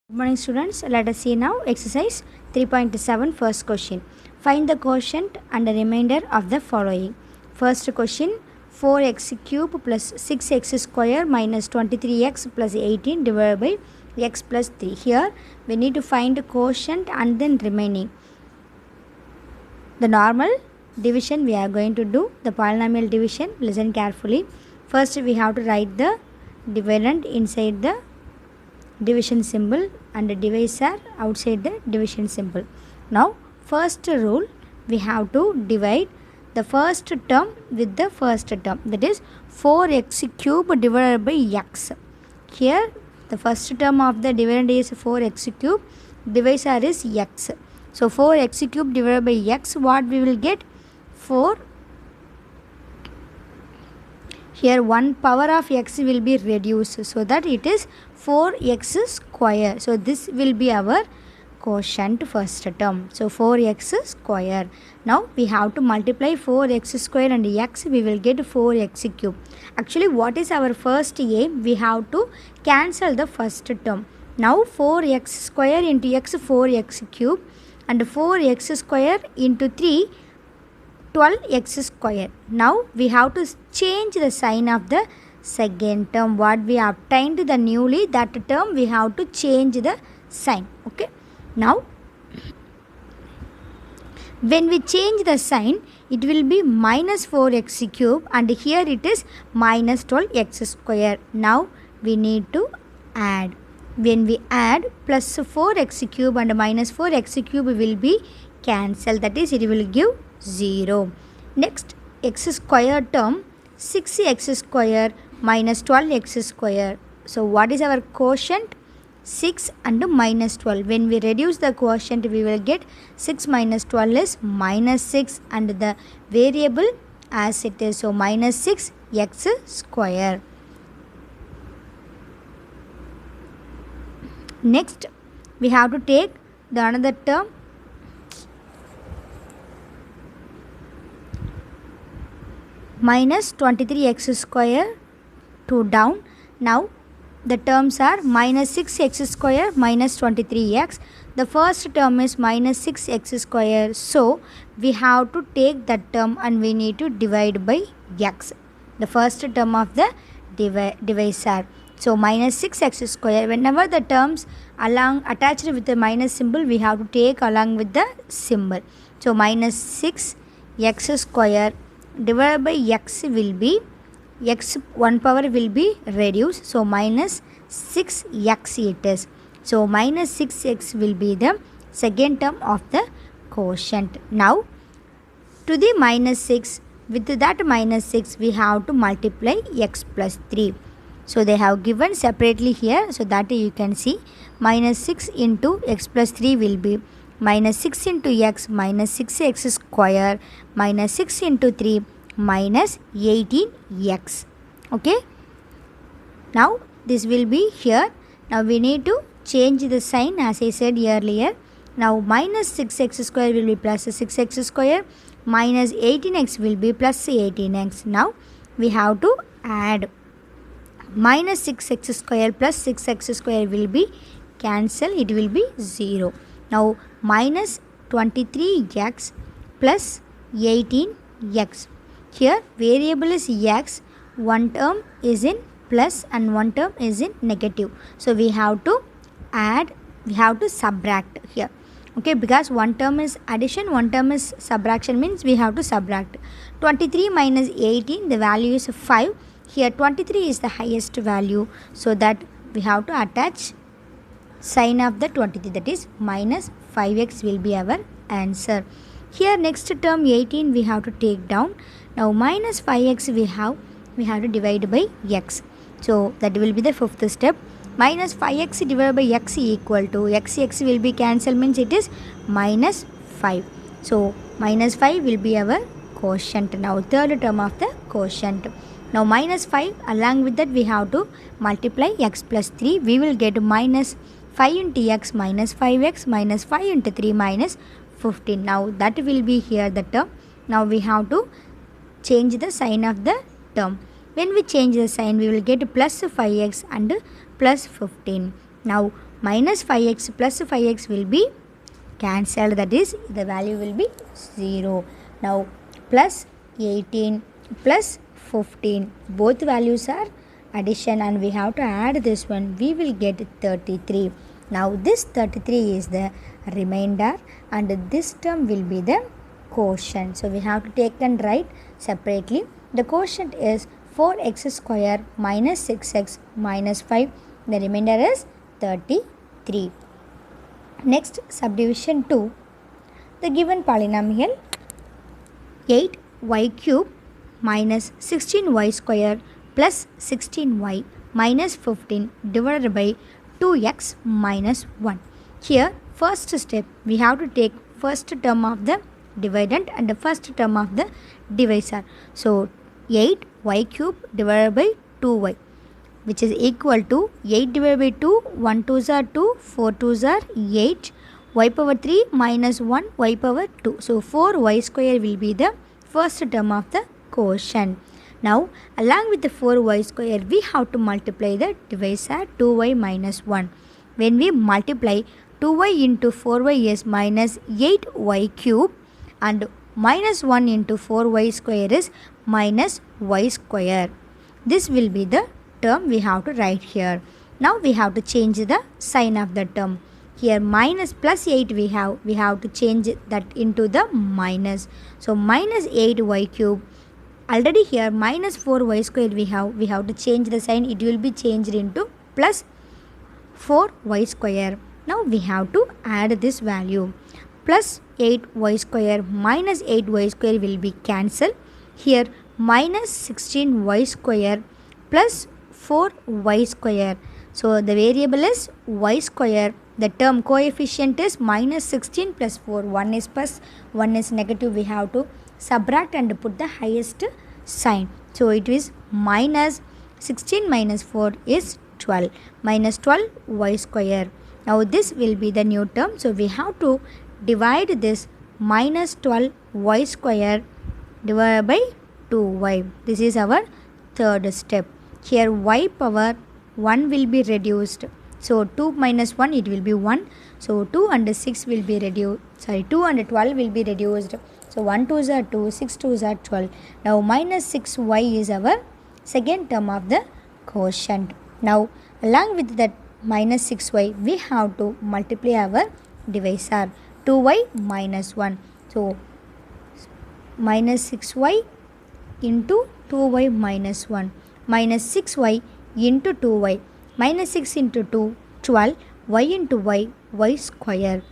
Good morning students, let us see now exercise 3.7 first question. Find the quotient and the remainder of the following. First question, 4x cube plus 6x square minus 23x plus 18 divided by x plus 3. Here we need to find the quotient and then remaining. The normal division we are going to do, the polynomial division, listen carefully. First we have to write the dividend inside the division symbol and the divisor outside the division symbol. Now first rule, we have to divide the first term with the first term, that is 4x cube divided by x. Here the first term of the dividend is 4x cube, divisor is x. So 4x cube divided by x, what we will get? 4. Here 1 power of x will be reduced, so that it is 4x square. So this will be our quotient first term. So 4x square. Now we have to multiply 4x square and x, we will get 4x cube. Actually what is our first aim? We have to cancel the first term. Now 4x square into x, 4x cube, and 4x square into 3, 12x square. Now we have to change the sign of the second term. What we obtained the newly, that term we have to change the sign. Okay. Now when we change the sign, it will be minus 4x cube and here it is minus 12x square. Now we need to add. When we add, plus 4x cube and minus 4x cube will be cancelled, that is it will give 0. Next, x square term, 6x square minus 12x square. So what is our quotient? 6 and minus 12. When we reduce the quotient, we will get 6 minus 12 is minus 6 and the variable as it is. So minus 6x square. Next, we have to take the another term, minus 23x square, 2 down. Now the terms are minus 6x square minus 23x. The first term is minus 6x square. So we have to take that term and we need to divide by x, the first term of the divisor. So minus 6x square, whenever the terms along attached with the minus symbol, we have to take along with the symbol. So minus 6x square divided by x will be, x 1 power will be reduced, so minus 6x it is. So minus 6x will be the second term of the quotient. Now to the minus 6, with that minus 6 we have to multiply x plus 3. So they have given separately here, so that you can see minus 6 into x plus 3 will be minus 6 into x minus 6x square minus 6 into 3 minus 18x. Okay. Now this will be here. Now we need to change the sign as I said earlier. Now minus 6x square will be plus 6x square, minus 18x will be plus 18x. Now we have to add. Minus 6x square plus 6x square will be cancel, it will be 0. Now minus 23x plus 18x. Here variable is x, one term is in plus and one term is in negative. So we have to add, we have to subtract here. Okay, because one term is addition, one term is subtraction, means we have to subtract. 23 minus 18, the value is 5. Here 23 is the highest value, so that we have to attach sign of the 23, that is minus 5x will be our answer. Here next term 18 we have to take down. Now minus 5x we have to divide by x. So that will be the fifth step. Minus 5x divided by x equal to x will be cancelled, means it is minus 5. So minus 5 will be our quotient. Now third term of the quotient. Now minus 5, along with that we have to multiply x plus 3. We will get minus 5 into x minus 5x minus 5 into 3 minus 15. Now that will be here the term. Now we have to change the sign of the term. When we change the sign, we will get plus 5x and plus 15. Now minus 5x plus 5x will be cancelled, that is the value will be 0. Now plus 18 plus 15, both values are addition and we have to add this one, we will get 33. Now this 33 is the remainder and this term will be the quotient. So we have to take and write separately. The quotient is 4x square minus 6x minus 5. The remainder is 33. Next, subdivision 2. The given polynomial 8y cube minus 16y square plus 16y minus 15 divided by 2x minus 1. Here, first step, we have to take first term of the dividend and the first term of the divisor. So, 8y cube divided by 2y, which is equal to 8 divided by 2, 1 2s are 2, 4 2s are 8, y power 3 minus 1, y power 2. So, 4y square will be the first term of the quotient. Now, along with the 4y square, we have to multiply the divisor 2y minus 1. When we multiply 2y into 4y is minus 8y cube and minus 1 into 4y square is minus y square. This will be the term we have to write here. Now we have to change the sign of the term. Here minus plus 8 we have to change that into the minus. So minus 8y cube. Already here minus 4y square we have to change the sign. It will be changed into plus 4y square. Now we have to add this value. Plus 8y square minus 8y square will be cancelled. Here minus 16y square plus 4y square. So the variable is y square. The term coefficient is minus 16 plus 4. 1 is plus, 1 is negative. We have to subtract and put the highest sign. So it is minus 16 minus 4 is 12. Minus 12 y square. Now this will be the new term. So we have to divide this minus 12 y square divided by 2y. This is our third step. Here y power 1 will be reduced. So 2 minus 1 it will be 1. So 2 and 6 will be reduced. 2 and 12 will be reduced. So 1 2s are 2, 6 2s are 12. Now minus 6y is our second term of the quotient. Now along with that minus 6y we have to multiply our divisor 2y minus 1. So minus 6y into 2y minus 1 minus 6y into 2y minus 6 into 2 12 y into y square.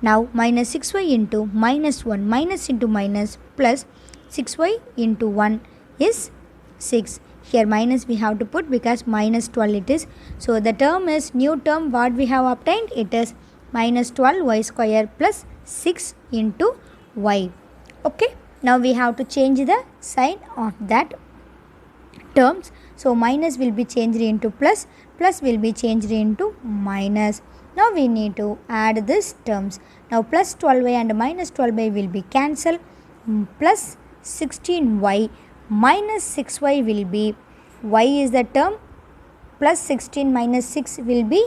Now minus 6y into minus 1 minus into minus plus 6y into 1 is 6. Here minus we have to put because minus 12 it is. So the term is new term what we have obtained, it is minus 12y square plus 6 into y. Okay. Now we have to change the sign of that terms. So minus will be changed into plus, plus will be changed into minus. Now we need to add these terms. Now plus 12y and minus 12y will be cancelled. Plus 16y minus 6y will be, y is the term, plus 16 minus 6 will be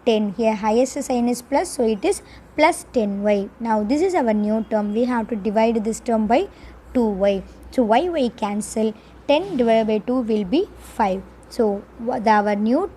10. Here highest sign is plus, so it is plus 10y. Now this is our new term. We have to divide this term by 2y. So y cancel. 10 divided by 2 will be 5. So our new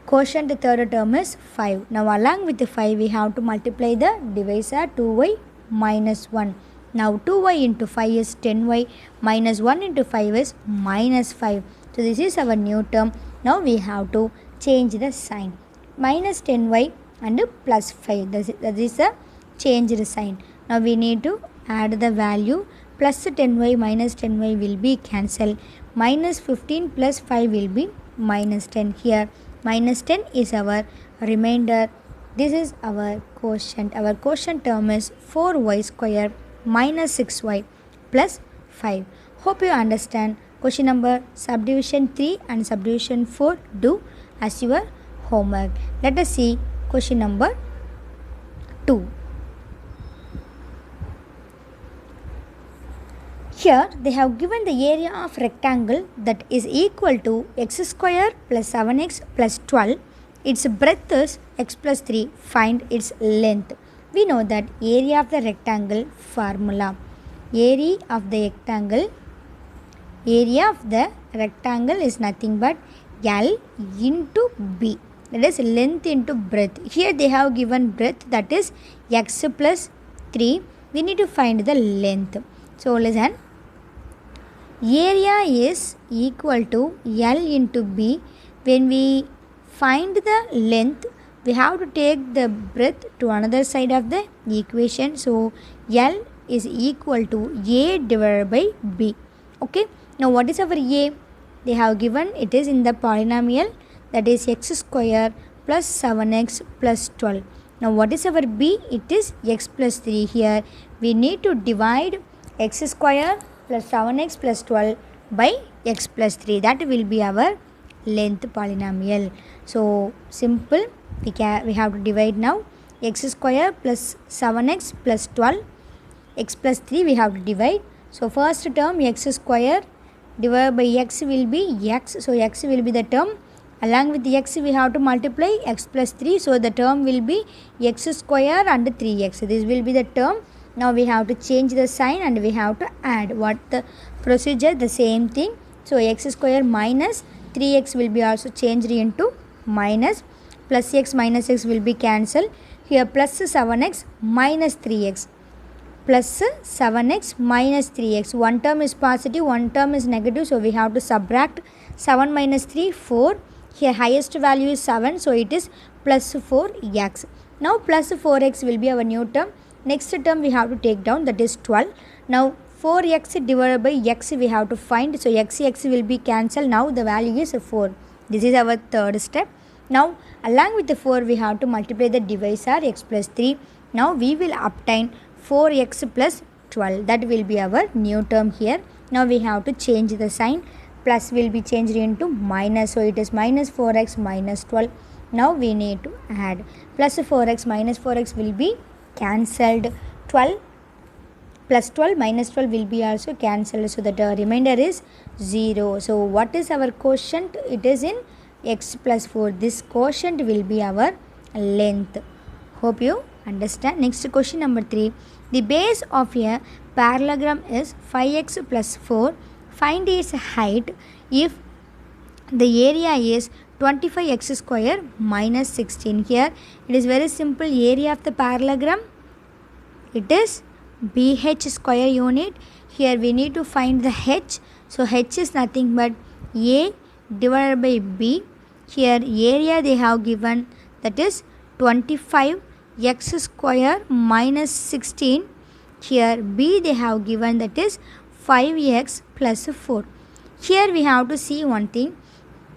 quotient third term is 5. Now along with the 5 we have to multiply the divisor 2y minus 1. Now 2y into 5 is 10y minus 1 into 5 is minus 5. So this is our new term. Now we have to change the sign. Minus 10y and plus 5. That is the changed sign. Now we need to add the value. Plus 10y minus 10y will be cancelled. Minus 15 plus 5 will be minus 10. Here minus 10 is our remainder. This is our quotient. Our quotient term is 4y square minus 6y plus 5. Hope you understand. Question number subdivision 3 and subdivision 4 do as your homework. Let us see question number 2. Here they have given the area of rectangle that is equal to x square plus 7x plus 12 its breadth is x plus 3. Find its length. We know that area of the rectangle formula. Area of the rectangle is nothing but L into B. That is length into breadth. Here they have given breadth, that is x plus 3. We need to find the length. So listen. Area is equal to L into B. When we find the length, we have to take the breadth to another side of the equation. So L is equal to A divided by B. Okay. Now what is our A? They have given it is in the polynomial, that is x square plus 7x plus 12. Now what is our B? It is x plus 3. Here we need to divide x square plus 7x plus 12 by x plus 3. That will be our length polynomial. So simple, we have to divide now. X square plus 7x plus 12, x plus 3 we have to divide. So first term x square divided by x will be x. So x will be the term. Along with the x we have to multiply x plus 3. So the term will be x square and 3x. This will be the term. Now we have to change the sign and we have to add. What the procedure? The same thing. So x square minus 3x will be also changed into minus, plus x minus x will be cancelled. Here plus 7x minus 3x. Plus 7x minus 3x. One term is positive, one term is negative. So we have to subtract 7 minus 3, 4. Here highest value is 7. So it is plus 4x. Now plus 4x will be our new term. Next term we have to take down, that is 12. Now 4x divided by x we have to find. So x will be cancelled. Now the value is 4. This is our third step. Now along with the 4 we have to multiply the divisor x plus 3. Now we will obtain 4x plus 12. That will be our new term here. Now we have to change the sign. Plus will be changed into minus. So it is minus 4x minus 12. Now we need to add. Plus 4x minus 4x will be cancelled. 12 plus 12 minus 12 will be also cancelled. So the remainder is 0. So what is our quotient? It is in x plus 4. This quotient will be our length. Hope you understand. Next question number 3. The base of a parallelogram is 5x plus 4. Find its height if the area is 25x square minus 16. Here it is very simple. Area of the parallelogram, it is BH square unit. Here we need to find the h. So h is nothing but A divided by B. Here area they have given, that is 25x square minus 16. Here B they have given, that is 5x plus 4. Here we have to see one thing.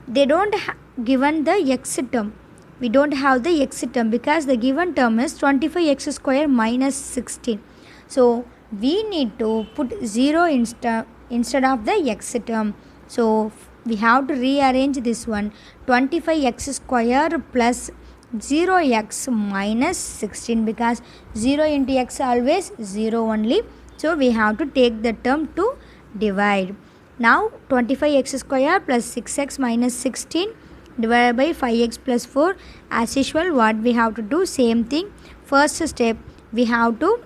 They don't given the x term. We don't have the x term because the given term is 25x square minus 16. So we need to put 0 instead of the x term. So we have to rearrange this one. 25x square plus 0x minus 16, because 0 into x always 0 only. So we have to take the term to divide. Now 25x square plus 6x minus 16 divided by 5x plus 4. As usual, what we have to do? Same thing. First step, we have to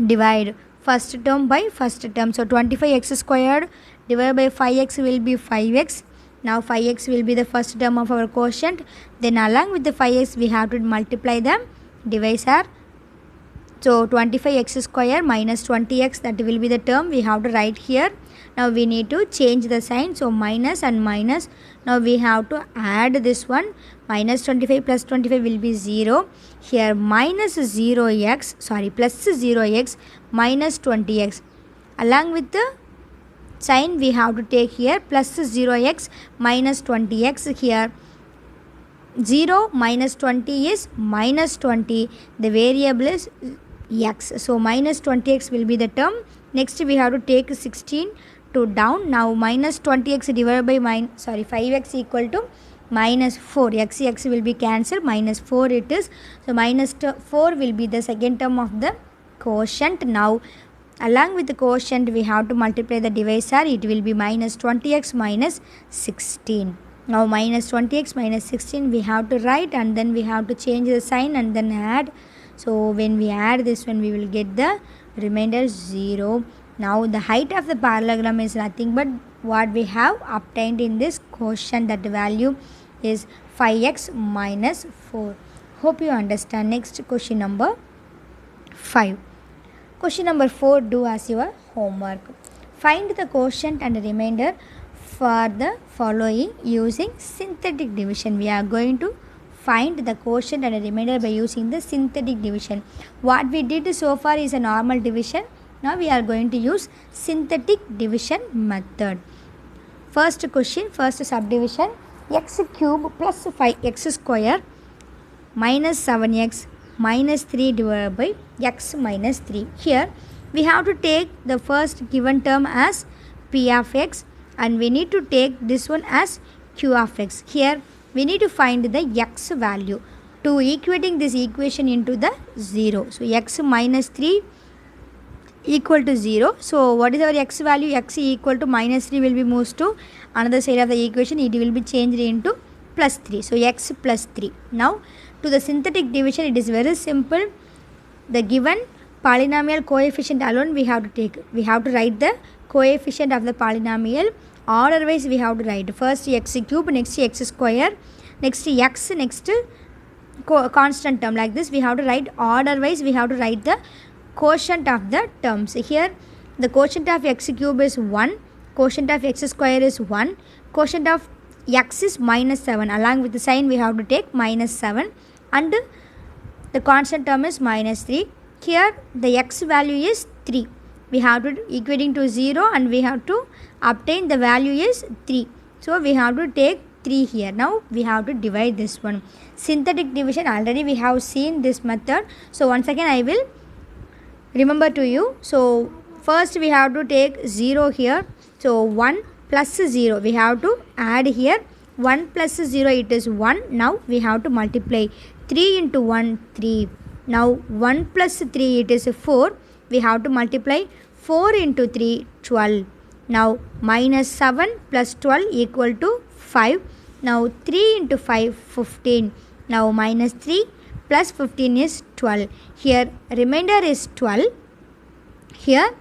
divide first term by first term. So 25x squared divided by 5x will be 5x. Now 5x will be the first term of our quotient. Then along with the 5x we have to multiply the divisor. So 25x square minus 20x, that will be the term we have to write here. Now we need to change the sign. So minus and minus. Now we have to add this one. Minus 25 plus 25 will be 0. Here minus 0x, plus 0x minus 20x. Along with the sign we have to take here plus 0x minus 20x. Here 0 minus 20 is minus 20. The variable is x. So minus 20x will be the term. Next we have to take 16 to down. Now minus 20x divided by 5x equal to minus 4. X will be cancelled. Minus 4 it is. So minus 4 will be the second term of the quotient. Now along with the quotient we have to multiply the divisor. It will be minus 20x minus 16. Now minus 20x minus 16 we have to write, and then we have to change the sign and then add. So when we add this one, we will get the remainder 0. Now the height of the parallelogram is nothing but what we have obtained in this quotient, that value is 5x minus 4. Hope you understand. Next question number 5. Question number 4, do as your homework. Find the quotient and remainder for the following using synthetic division. We are going to find the quotient and remainder by using the synthetic division. What we did so far is a normal division. Now we are going to use synthetic division method. First question, first subdivision, x cube plus 5x square minus 7x minus 3 divided by x minus 3. Here we have to take the first given term as p of x, and we need to take this one as q of x. Here we need to find the x value to equating this equation into the 0. So x minus 3 equal to 0. So what is our x value? X equal to minus 3 will be moved to another side of the equation. It will be changed into plus 3. So x plus 3. Now to the synthetic division, it is very simple. The given polynomial coefficient alone we have to take. We have to write the coefficient of the polynomial. Order wise we have to write. First x cube, next x square, next x, next constant term. Like this we have to write order wise. We have to write the quotient of the terms. Here the quotient of x cube is 1, quotient of x square is 1, quotient of x is minus 7. Along with the sign we have to take minus 7, and the constant term is minus 3. Here the x value is 3. We have to equating to 0, and we have to obtain the value is 3. So we have to take 3 here. Now we have to divide this one. Synthetic division, already we have seen this method. So once again I will remember to you. So first we have to take 0 here. So 1 plus 0 we have to add here. 1 plus 0 it is 1. Now we have to multiply. 3 into 1 3. Now 1 plus 3 it is 4. We have to multiply. 4 into 3 12. Now minus 7 plus 12 equal to 5. Now 3 into 5 15. Now minus 3 plus 15 is 12. Here remainder is 12. Here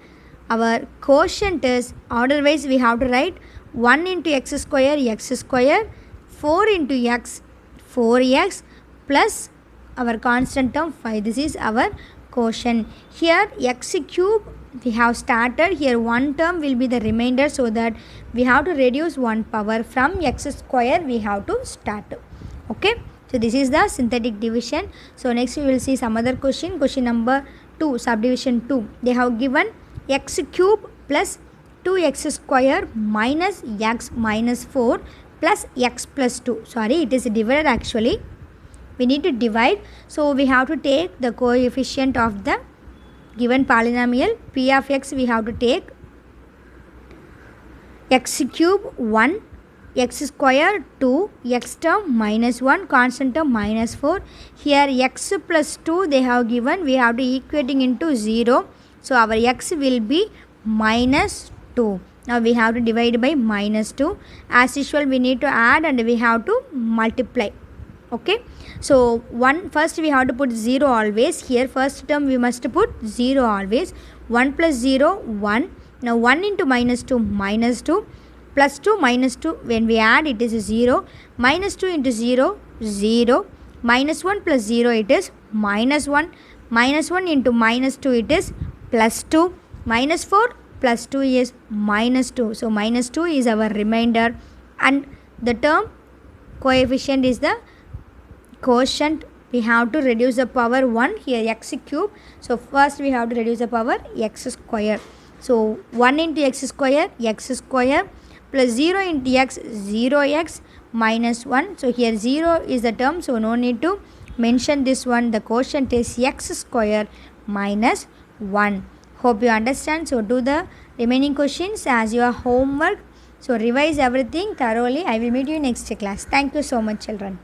our quotient is order wise we have to write 1 into x square, 4 into x, 4x, plus our constant term 5. This is our quotient. Here x cube we have started. Here one term will be the remainder, so that we have to reduce one power. From x square we have to start. Okay. So this is the synthetic division. So next we will see some other question. Question number 2, subdivision 2. They have given x cube plus 2x square minus x minus 4 plus x plus 2. Sorry, it is divided actually. We need to divide. So we have to take the coefficient of the given polynomial p of x. We have to take x cube 1, x square 2, x term minus 1, constant term minus 4. Here x plus 2 they have given. We have to equating into 0. So our x will be minus 2. Now we have to divide by minus 2. As usual we need to add and we have to multiply. Okay. So first we have to put 0 always. Here first term we must put 0 always. 1 plus 0 1. Now 1 into minus 2 minus 2. Plus 2 minus 2, when we add it is 0. Minus 2 into 0 0. Minus 1 plus 0 it is minus 1. Minus 1 into minus 2 it is plus 2. Minus 4 plus 2 is minus 2. So minus 2 is our remainder, and the term coefficient is the quotient. We have to reduce the power 1 here, x cube. So first we have to reduce the power x square. So 1 into x square plus 0 into x 0x minus 1. So here 0 is the term, so no need to mention this one. The quotient is x square minus 1. Hope you understand. So do the remaining questions as your homework. So revise everything thoroughly. I will meet you next class. Thank you so much, children.